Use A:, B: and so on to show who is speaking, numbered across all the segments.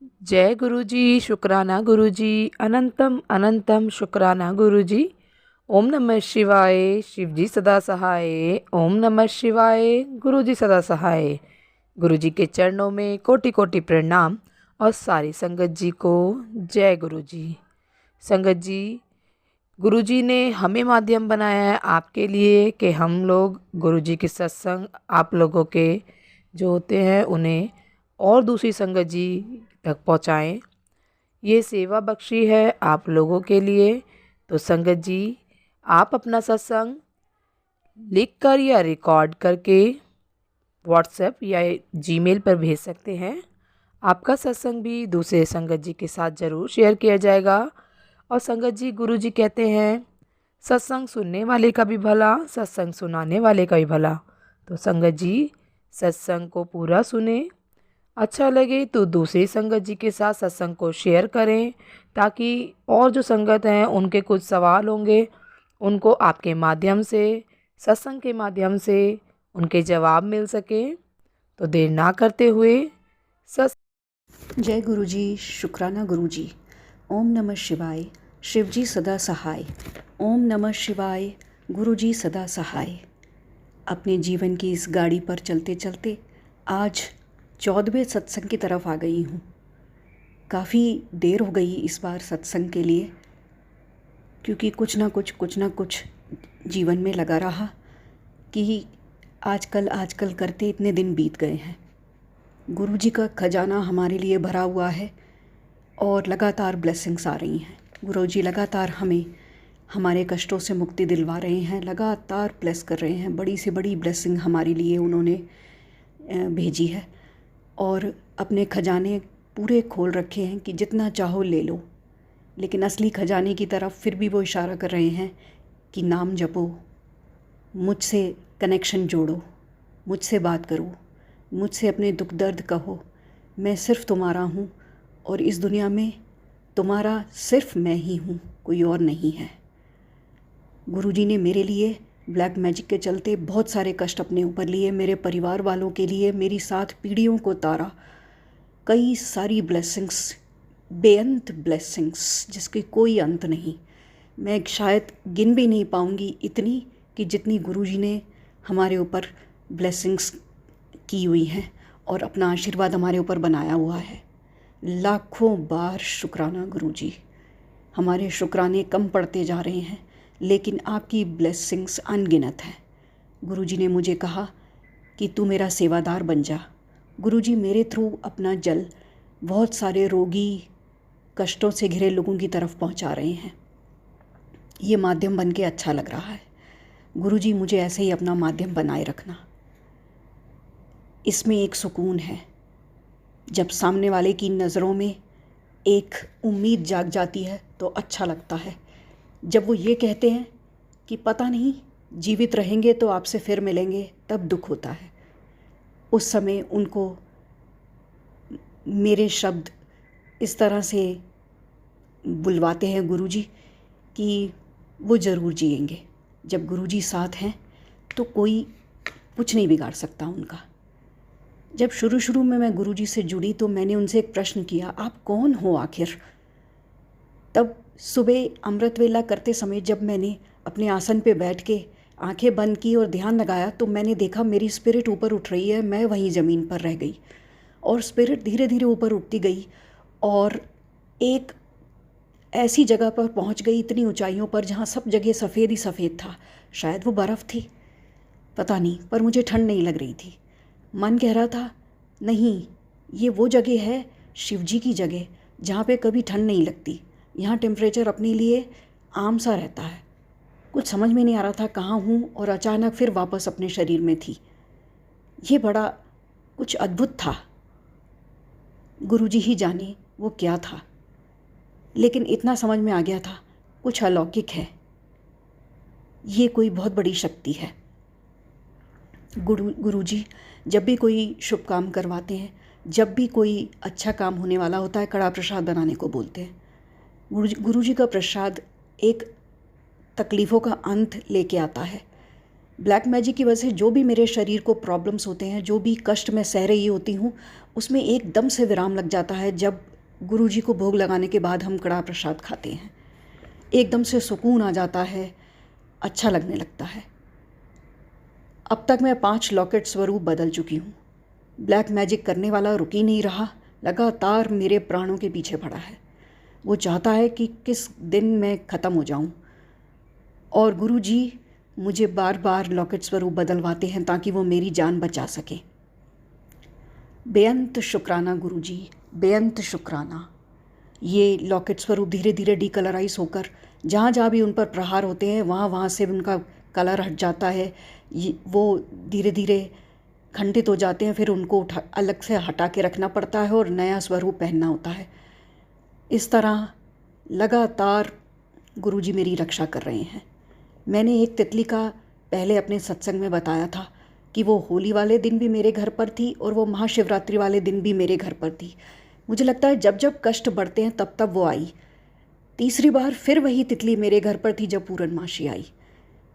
A: जय गुरुजी, शुक्राना गुरुजी, अनंतम अनंतम शुक्राना गुरुजी। ओम नमः शिवाय, शिवजी सदा सहाय। ओम नमः शिवाय, गुरुजी सदा सहाय। गुरुजी के चरणों में कोटि कोटि प्रणाम और सारी संगत जी को जय गुरुजी। संगत जी, गुरुजी ने हमें माध्यम बनाया है आपके लिए कि हम लोग गुरुजी के सत्संग आप लोगों के जो होते हैं उन्हें और दूसरी संगत जी तक पहुँचाएँ। ये सेवा बख्शी है आप लोगों के लिए। तो संगत जी, आप अपना सत्संग लिख कर या रिकॉर्ड करके व्हाट्सएप या जीमेल पर भेज सकते हैं। आपका सत्संग भी दूसरे संगत जी के साथ ज़रूर शेयर किया जाएगा। और संगत जी, गुरु जी कहते हैं सत्संग सुनने वाले का भी भला, सत्संग सुनाने वाले का भी भला। तो संगत जी, सत्संग को पूरा सुने, अच्छा लगे तो दूसरी संगत जी के साथ सत्संग को शेयर करें, ताकि और जो संगत हैं उनके कुछ सवाल होंगे उनको आपके माध्यम से, सत्संग के माध्यम से उनके जवाब मिल सके। तो देर ना करते हुए
B: जय गुरुजी, शुक्राना गुरुजी। ओम नमः शिवाय, शिवजी सदा सहाय। ओम नमः शिवाय, गुरुजी सदा सहाय। अपने जीवन की इस गाड़ी पर चलते चलते आज 14वें सत्संग की तरफ आ गई हूँ। काफ़ी देर हो गई इस बार सत्संग के लिए, क्योंकि कुछ ना कुछ जीवन में लगा रहा कि आजकल करते इतने दिन बीत गए हैं। गुरुजी का खजाना हमारे लिए भरा हुआ है और लगातार ब्लेसिंग्स आ रही हैं। गुरुजी लगातार हमें हमारे कष्टों से मुक्ति दिलवा रहे हैं, लगातार ब्लेस कर रहे हैं। बड़ी से बड़ी ब्लेसिंग हमारे लिए उन्होंने भेजी है और अपने खजाने पूरे खोल रखे हैं कि जितना चाहो ले लो। लेकिन असली खजाने की तरफ फिर भी वो इशारा कर रहे हैं कि नाम जपो, मुझसे कनेक्शन जोड़ो, मुझसे बात करो, मुझसे अपने दुख दर्द कहो। मैं सिर्फ तुम्हारा हूँ और इस दुनिया में तुम्हारा सिर्फ मैं ही हूँ, कोई और नहीं है। गुरुजी ने मेरे लिए ब्लैक मैजिक के चलते बहुत सारे कष्ट अपने ऊपर लिए, मेरे परिवार वालों के लिए मेरी 7 पीढ़ियों को तारा। कई सारी ब्लेसिंग्स, बेअंत ब्लेसिंग्स जिसके कोई अंत नहीं। मैं शायद गिन भी नहीं पाऊँगी इतनी कि जितनी गुरुजी ने हमारे ऊपर ब्लेसिंग्स की हुई हैं और अपना आशीर्वाद हमारे ऊपर बनाया हुआ है। लाखों बार शुक्राना गुरुजी। हमारे शुक्राने कम पड़ते जा रहे हैं, लेकिन आपकी ब्लेसिंग्स अनगिनत हैं। गुरुजी ने मुझे कहा कि तू मेरा सेवादार बन जा। गुरुजी मेरे थ्रू अपना जल बहुत सारे रोगी, कष्टों से घिरे लोगों की तरफ पहुंचा रहे हैं। ये माध्यम बन के अच्छा लग रहा है। गुरुजी मुझे ऐसे ही अपना माध्यम बनाए रखना। इसमें एक सुकून है। जब सामने वाले की नज़रों में एक उम्मीद जाग जाती है तो अच्छा लगता है। जब वो ये कहते हैं कि पता नहीं जीवित रहेंगे तो आपसे फिर मिलेंगे, तब दुख होता है। उस समय उनको मेरे शब्द इस तरह से बुलवाते हैं गुरुजी कि वो ज़रूर जिएंगे। जब गुरुजी साथ हैं तो कोई कुछ नहीं बिगाड़ सकता उनका। जब शुरू में मैं गुरुजी से जुड़ी तो मैंने उनसे एक प्रश्न किया, आप कौन हो आखिर? तब सुबह अमृत वेला करते समय जब मैंने अपने आसन पे बैठ के आंखें बंद की और ध्यान लगाया तो मैंने देखा मेरी स्पिरिट ऊपर उठ रही है। मैं वहीं ज़मीन पर रह गई और स्पिरिट धीरे धीरे ऊपर उठती गई और एक ऐसी जगह पर पहुंच गई, इतनी ऊंचाइयों पर, जहां सब जगह सफ़ेद ही सफ़ेद था। शायद वो बर्फ़ थी, पता नहीं, पर मुझे ठंड नहीं लग रही थी। मन कह रहा था नहीं, ये वो जगह है, शिवजी की जगह, जहाँ पे कभी ठंड नहीं लगती। यहाँ टेम्परेचर अपने लिए आम सा रहता है। कुछ समझ में नहीं आ रहा था कहाँ हूँ, और अचानक फिर वापस अपने शरीर में थी। ये बड़ा कुछ अद्भुत था। गुरुजी ही जाने वो क्या था, लेकिन इतना समझ में आ गया था कुछ अलौकिक है। ये कोई बहुत बड़ी शक्ति है। गुरुजी जब भी कोई शुभ काम करवाते हैं, जब भी कोई अच्छा काम होने वाला होता है, कड़ा प्रसाद बनाने को बोलते हैं। गुरुजी का प्रसाद एक तकलीफ़ों का अंत लेके आता है। ब्लैक मैजिक की वजह से जो भी मेरे शरीर को प्रॉब्लम्स होते हैं, जो भी कष्ट मैं सह रही होती हूँ, उसमें एकदम से विराम लग जाता है जब गुरुजी को भोग लगाने के बाद हम कड़ा प्रसाद खाते हैं, एकदम से सुकून आ जाता है, अच्छा लगने लगता है। अब तक मैं 5 लॉकेट स्वरूप बदल चुकी हूँ। ब्लैक मैजिक करने वाला रुक ही नहीं रहा, लगातार मेरे प्राणों के पीछे पड़ा है। वो चाहता है कि किस दिन मैं ख़त्म हो जाऊँ, और गुरुजी मुझे बार बार लॉकेट स्वरूप बदलवाते हैं ताकि वो मेरी जान बचा सके। बेअंत शुक्राना गुरुजी, बेअंत शुक्राना। ये लॉकेट स्वरूप धीरे धीरे डीकलराइज होकर जहाँ जहाँ भी उन पर प्रहार होते हैं वहाँ वहाँ से उनका कलर हट जाता है। वो धीरे धीरे खंडित हो जाते हैं, फिर उनको अलग से हटा के रखना पड़ता है और नया स्वरूप पहनना होता है। इस तरह लगातार गुरुजी मेरी रक्षा कर रहे हैं। मैंने एक तितली का पहले अपने सत्संग में बताया था कि वो होली वाले दिन भी मेरे घर पर थी और वो महाशिवरात्रि वाले दिन भी मेरे घर पर थी। मुझे लगता है जब जब कष्ट बढ़ते हैं तब तब वो आई। तीसरी बार फिर वही तितली मेरे घर पर थी जब पूर्णमासी आई।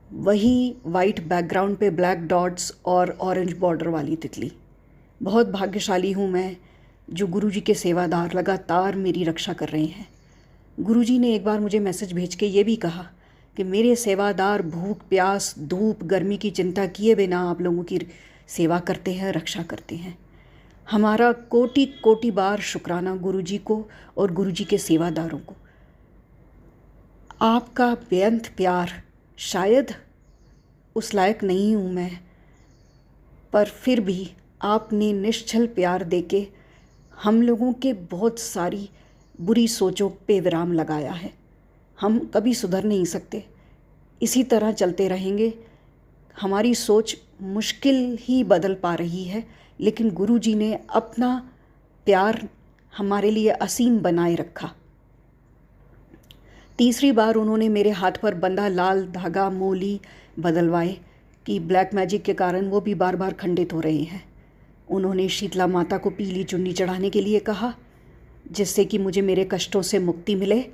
B: वही वाइट बैकग्राउंड पे ब्लैक डॉट्स और ऑरेंज बॉर्डर वाली तितली। बहुत भाग्यशाली हूँ मैं जो गुरुजी के सेवादार लगातार मेरी रक्षा कर रहे हैं। गुरुजी ने एक बार मुझे मैसेज भेज के ये भी कहा कि मेरे सेवादार भूख प्यास धूप गर्मी की चिंता किए बिना आप लोगों की सेवा करते हैं, रक्षा करते हैं। हमारा कोटि कोटि बार शुक्राना गुरुजी को और गुरुजी के सेवादारों को। आपका बेअंत प्यार, शायद उस लायक नहीं हूँ मैं, पर फिर भी आपने निश्चल प्यार देके हम लोगों के बहुत सारी बुरी सोचों पे विराम लगाया है। हम कभी सुधर नहीं सकते, इसी तरह चलते रहेंगे। हमारी सोच मुश्किल ही बदल पा रही है, लेकिन गुरुजी ने अपना प्यार हमारे लिए असीम बनाए रखा। तीसरी बार उन्होंने मेरे हाथ पर बंधा लाल धागा मोली बदलवाए कि ब्लैक मैजिक के कारण वो भी बार बार खंडित हो रहे हैं। उन्होंने शीतला माता को पीली चुन्नी चढ़ाने के लिए कहा, जिससे कि मुझे मेरे कष्टों से मुक्ति मिले,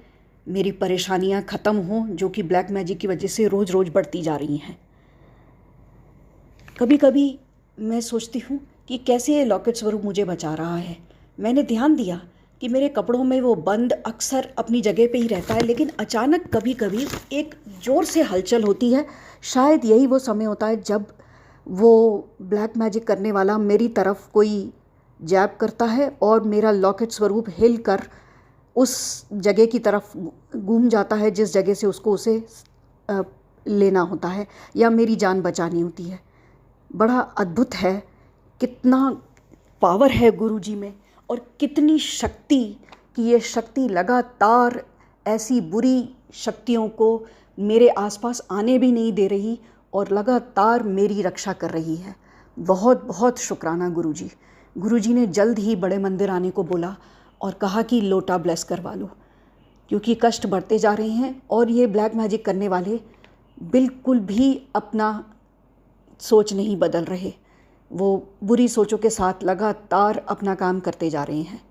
B: मेरी परेशानियां ख़त्म हों जो कि ब्लैक मैजिक की वजह से रोज़ रोज़ बढ़ती जा रही हैं। कभी कभी मैं सोचती हूँ कि कैसे ये लॉकेट स्वरूप मुझे बचा रहा है। मैंने ध्यान दिया कि मेरे कपड़ों में वो बंद अक्सर अपनी जगह पे ही रहता है, लेकिन अचानक कभी कभी एक ज़ोर से हलचल होती है। शायद यही वो समय होता है जब वो ब्लैक मैजिक करने वाला मेरी तरफ कोई जैब करता है और मेरा लॉकेट स्वरूप हिल कर उस जगह की तरफ घूम जाता है जिस जगह से उसको उसे लेना होता है या मेरी जान बचानी होती है। बड़ा अद्भुत है, कितना पावर है गुरुजी में और कितनी शक्ति कि ये शक्ति लगातार ऐसी बुरी शक्तियों को मेरे आसपास आने भी नहीं दे रही और लगातार मेरी रक्षा कर रही है। बहुत बहुत शुक्राना गुरुजी। गुरुजी ने जल्द ही बड़े मंदिर आने को बोला और कहा कि लोटा ब्लेस करवा लो, क्योंकि कष्ट बढ़ते जा रहे हैं और ये ब्लैक मैजिक करने वाले बिल्कुल भी अपना सोच नहीं बदल रहे। वो बुरी सोचों के साथ लगातार अपना काम करते जा रहे हैं।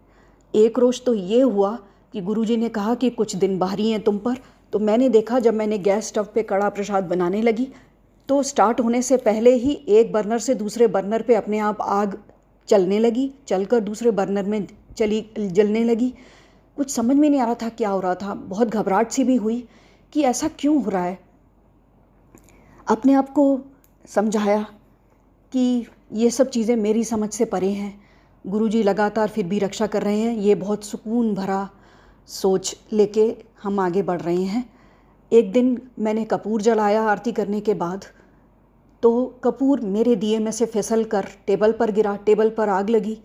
B: एक रोज़ तो ये हुआ कि गुरुजी ने कहा कि कुछ दिन भारी हैं तुम पर। तो मैंने देखा, जब मैंने गैस स्टव पे कड़ा प्रसाद बनाने लगी तो स्टार्ट होने से पहले ही एक बर्नर से दूसरे बर्नर पे अपने आप आग चलने लगी, चलकर दूसरे बर्नर में जलने लगी। कुछ समझ में नहीं आ रहा था क्या हो रहा था। बहुत घबराहट सी भी हुई कि ऐसा क्यों हो रहा है। अपने आप को समझाया कि ये सब चीज़ें मेरी समझ से परे हैं। गुरुजी लगातार फिर भी रक्षा कर रहे हैं। ये बहुत सुकून भरा सोच लेके हम आगे बढ़ रहे हैं। एक दिन मैंने कपूर जलाया आरती करने के बाद, तो कपूर मेरे दिए में से फिसल कर टेबल पर गिरा। टेबल पर आग लगी।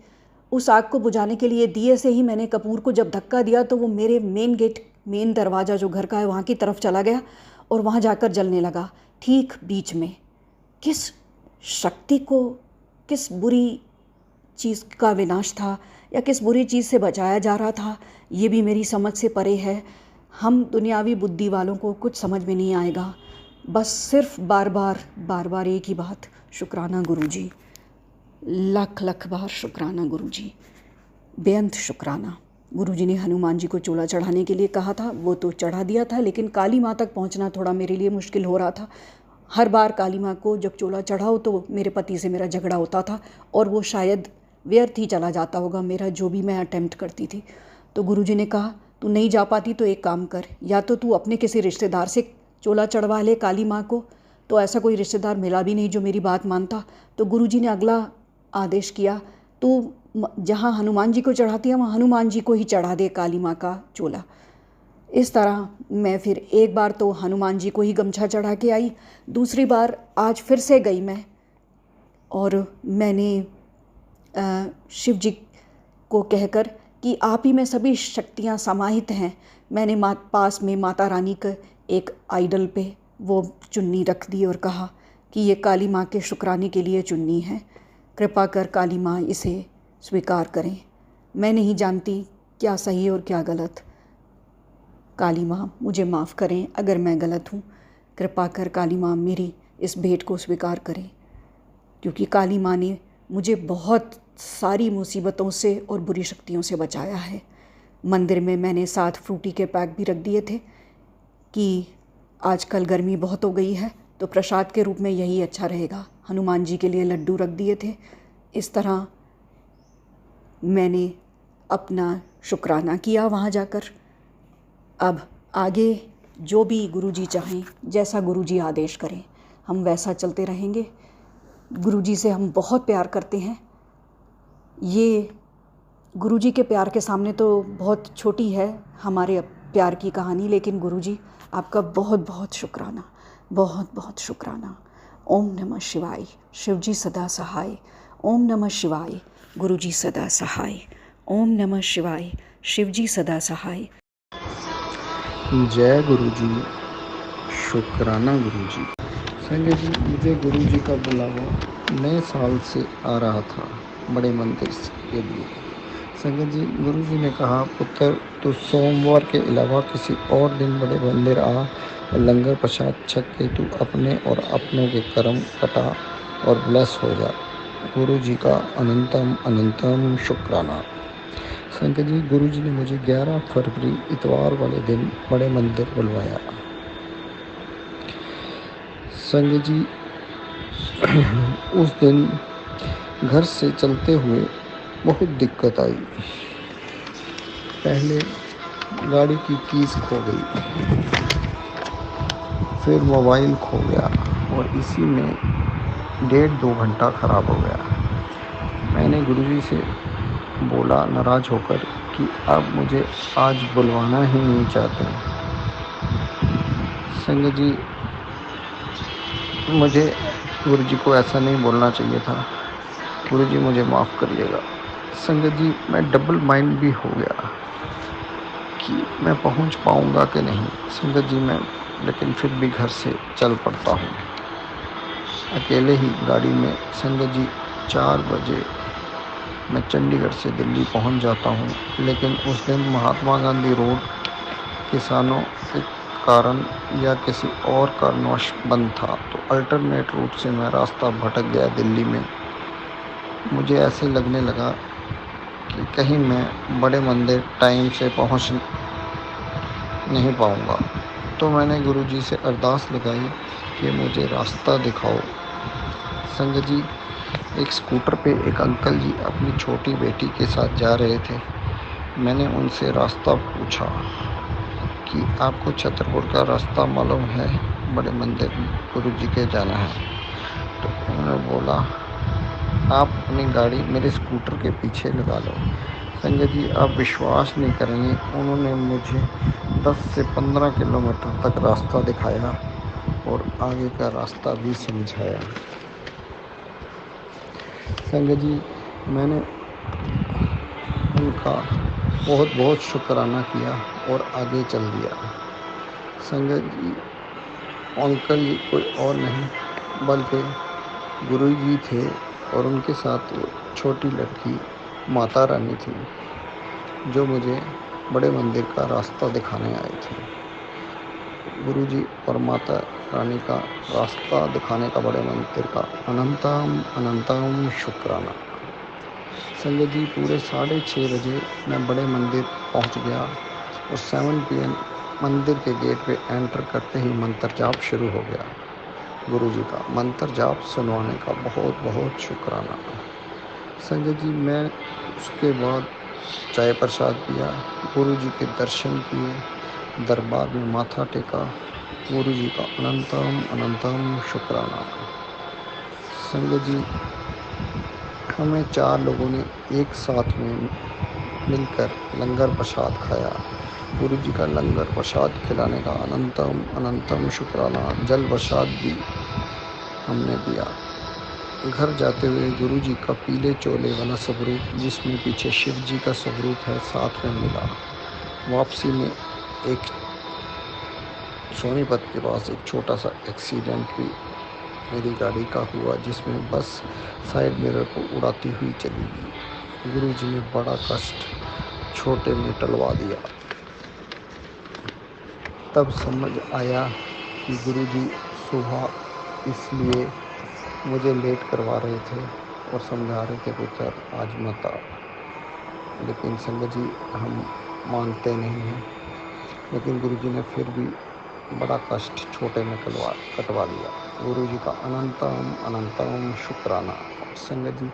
B: उस आग को बुझाने के लिए दिए से ही मैंने कपूर को जब धक्का दिया तो वो मेरे मेन दरवाज़ा जो घर का है वहाँ की तरफ चला गया और वहाँ जाकर जलने लगा, ठीक बीच में। किस शक्ति को, किस बुरी चीज़ का विनाश था या किस बुरी चीज़ से बचाया जा रहा था, ये भी मेरी समझ से परे है। हम दुनियावी बुद्धि वालों को कुछ समझ में नहीं आएगा। बस सिर्फ बार बार एक ही बात, शुक्राना गुरुजी, लाख लाख बार शुक्राना गुरुजी, बेअंत शुक्राना। गुरुजी ने हनुमान जी को चूल्हा चढ़ाने के लिए कहा था, वो तो चढ़ा दिया था, लेकिन काली माँ तक पहुँचना थोड़ा मेरे लिए मुश्किल हो रहा था। हर बार काली माँ को जब चूल्हा चढ़ाओ तो मेरे पति से मेरा झगड़ा होता था और वो शायद व्यर्थ ही चला जाता होगा मेरा जो भी मैं अटेम्प्ट करती थी। तो गुरुजी ने कहा, तू नहीं जा पाती तो एक काम कर, या तो तू अपने किसी रिश्तेदार से चोला चढ़वा ले काली माँ को। तो ऐसा कोई रिश्तेदार मिला भी नहीं जो मेरी बात मानता। तो गुरुजी ने अगला आदेश किया, तू जहाँ हनुमान जी को चढ़ाती है वहाँ हनुमान जी को ही चढ़ा दे काली माँ का चोला। इस तरह मैं फिर एक बार तो हनुमान जी को ही गमछा चढ़ा के आई, दूसरी बार आज फिर से गई मैं, और मैंने शिव जी को कहकर कि आप ही में सभी शक्तियाँ समाहित हैं, मैंने पास में माता रानी के एक आइडल पे वो चुन्नी रख दी और कहा कि ये काली माँ के शुक्राने के लिए चुन्नी है, कृपा कर काली माँ इसे स्वीकार करें। मैं नहीं जानती क्या सही और क्या गलत, काली माँ मुझे माफ़ करें अगर मैं गलत हूँ, कृपा कर काली माँ मेरी इस भेंट को स्वीकार करें। क्योंकि काली माँ ने मुझे बहुत सारी मुसीबतों से और बुरी शक्तियों से बचाया है। मंदिर में मैंने 7 फ्रूटी के पैक भी रख दिए थे कि आजकल गर्मी बहुत हो गई है तो प्रसाद के रूप में यही अच्छा रहेगा। हनुमान जी के लिए लड्डू रख दिए थे। इस तरह मैंने अपना शुक्राना किया वहाँ जाकर। अब आगे जो भी गुरुजी चाहें, जैसा गुरुजी आदेश करें, हम वैसा चलते रहेंगे। गुरुजी से हम बहुत प्यार करते हैं। ये गुरुजी के प्यार के सामने तो बहुत छोटी है हमारे प्यार की कहानी, लेकिन गुरुजी आपका बहुत बहुत शुक्राना, बहुत बहुत शुक्राना। ओम नमः शिवाय, शिवजी सदा सहाय। ओम नमः शिवाय, गुरुजी सदा सहाय। ओम नमः शिवाय, शिवजी सदा सहाय।
C: जय गुरुजी, शुक्राना गुरुजी। संजय जी, मुझे गुरुजी का बुलावा नए साल से आ रहा था बड़े मंदिर के लिए। संजय जी, गुरुजी ने कहा, पुत्र तू सोमवार के अलावा किसी और दिन बड़े मंदिर आ और लंगर प्रसाद छक के तू अपने और अपनों के कर्म कटा और ब्लेस हो जा। गुरुजी का अनंतम अनंतम शुक्राना। संजय जी, गुरुजी ने मुझे 11 फरवरी इतवार वाले दिन बड़े मंदिर बुलवाया। संजय जी, उस दिन घर से चलते हुए बहुत दिक्कत आई। पहले गाड़ी की कीज खो गई, फिर मोबाइल खो गया और इसी में 1.5-2 घंटा खराब हो गया। मैंने गुरुजी से बोला नाराज होकर कि अब मुझे आज बुलवाना ही नहीं चाहते। संजय जी, मुझे गुरुजी को ऐसा नहीं बोलना चाहिए था। गुरुजी मुझे माफ़ करिएगा। संजय जी, मैं डबल माइंड भी हो गया कि मैं पहुंच पाऊंगा कि नहीं। संजय जी, मैं लेकिन फिर भी घर से चल पड़ता हूं अकेले ही गाड़ी में। संजय जी, 4 बजे मैं चंडीगढ़ से दिल्ली पहुंच जाता हूं, लेकिन उस दिन महात्मा गांधी रोड किसानों के कारण या किसी और कारणवश बंद था, तो अल्टरनेट रूट से मैं रास्ता भटक गया दिल्ली में। मुझे ऐसे लगने लगा कि कहीं मैं बड़े मंदिर टाइम से पहुंच नहीं पाऊंगा। तो मैंने गुरुजी से अरदास लगाई कि मुझे रास्ता दिखाओ। संजय जी, एक स्कूटर पे एक अंकल जी अपनी छोटी बेटी के साथ जा रहे थे। मैंने उनसे रास्ता पूछा कि आपको छतरपुर का रास्ता मालूम है, बड़े मंदिर गुरुजी के जाना है। तो उन्होंने बोला, आप अपनी गाड़ी मेरे स्कूटर के पीछे लगा लो। संजय जी, आप विश्वास नहीं करेंगे, उन्होंने मुझे 10 से 15 किलोमीटर तक रास्ता दिखाया और आगे का रास्ता भी समझाया। संजय जी, मैंने उनका बहुत बहुत शुक्राना किया और आगे चल दिया। संजय जी, अंकल जी कोई और नहीं बल्कि गुरु जी थे और उनके साथ वो छोटी लड़की माता रानी थी जो मुझे बड़े मंदिर का रास्ता दिखाने आए थे। गुरुजी और माता रानी का रास्ता दिखाने का बड़े मंदिर का अनंतम अनंतम शुक्राना। संजय जी, पूरे 6:30 बजे मैं बड़े मंदिर पहुंच गया और 7 PM मंदिर के गेट पे एंटर करते ही मंत्र जाप शुरू हो गया। गुरुजी का मंत्र जाप सुनवाने का बहुत बहुत शुक्राना। संजय जी, मैं उसके बाद चाय प्रसाद पिया, गुरु जी के दर्शन किए, दरबार में माथा टेका। गुरु जी का अनंतम अनंतम शुक्राना। संगत जी, हमें 4 लोगों ने एक साथ में मिलकर लंगर प्रसाद खाया। गुरु जी का लंगर प्रसाद खिलाने का अनंतम अनंतम शुक्राना। जल प्रसाद भी हमने दिया। घर जाते हुए गुरु जी का पीले चोले वाला स्वरूप, जिसमें पीछे शिव जी का स्वरूप है, साथ में मिला। वापसी में एक सोनीपत के पास एक छोटा सा एक्सीडेंट भी मेरी गाड़ी का हुआ, जिसमें बस साइड मिरर को उड़ाती हुई चली गई। गुरु जी ने बड़ा कष्ट छोटे में टलवा दिया। तब समझ आया कि गुरु जी सुबह इसलिए मुझे लेट करवा रहे थे और समझा रहे थे पुत्र आज मत आ। लेकिन संगत जी, हम मानते नहीं हैं। लेकिन गुरु जी ने फिर भी बड़ा कष्ट छोटे में कटवा दिया। गुरु जी का अनंतम अनंतम शुक्राना। संगत जी,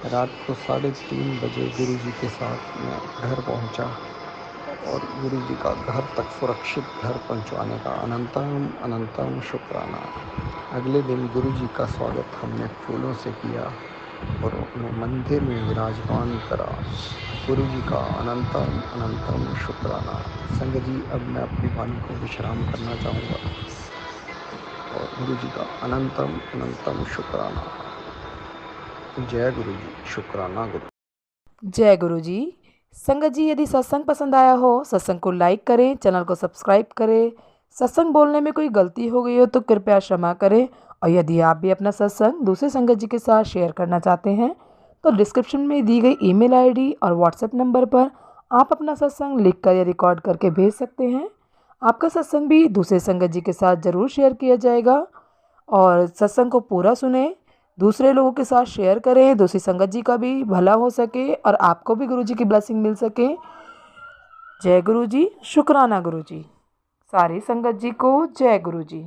C: रात को 3:30 बजे गुरु जी के साथ मैं घर पहुंचा और गुरु जी का घर तक सुरक्षित घर पहुंचाने का अनंतम अनंतम शुक्राना। अगले दिन गुरु जी का स्वागत हमने फूलों से किया और उन्हें मंदिर में विराजमान करा। गुरु जी का अनंतम अनंतम शुक्राना। संगत जी, अब मैं अपनी वाणी को विश्राम करना चाहूँगा और गुरु जी का अनंतम अनंतम शुक्राना। जय गुरु जी। शुक्राना गुरु।
A: जय गुरु जी। संगत जी, यदि सत्संग पसंद आया हो, सत्संग को लाइक करें, चैनल को सब्सक्राइब करें। सत्संग बोलने में कोई गलती हो गई हो तो कृपया क्षमा करें। और यदि आप भी अपना सत्संग दूसरे संगत जी के साथ शेयर करना चाहते हैं तो डिस्क्रिप्शन में दी गई ईमेल आईडी और व्हाट्सएप नंबर पर आप अपना सत्संग लिखकर या रिकॉर्ड करके भेज सकते हैं। आपका सत्संग भी दूसरे संगत जी के साथ ज़रूर शेयर किया जाएगा। और सत्संग को पूरा सुने, दूसरे लोगों के साथ शेयर करें, दूसरी संगत जी का भी भला हो सके और आपको भी गुरु जी की ब्लेसिंग मिल सके। जय गुरु जी। शुक्राना गुरु जी। सारी संगत जी को जय गुरु जी।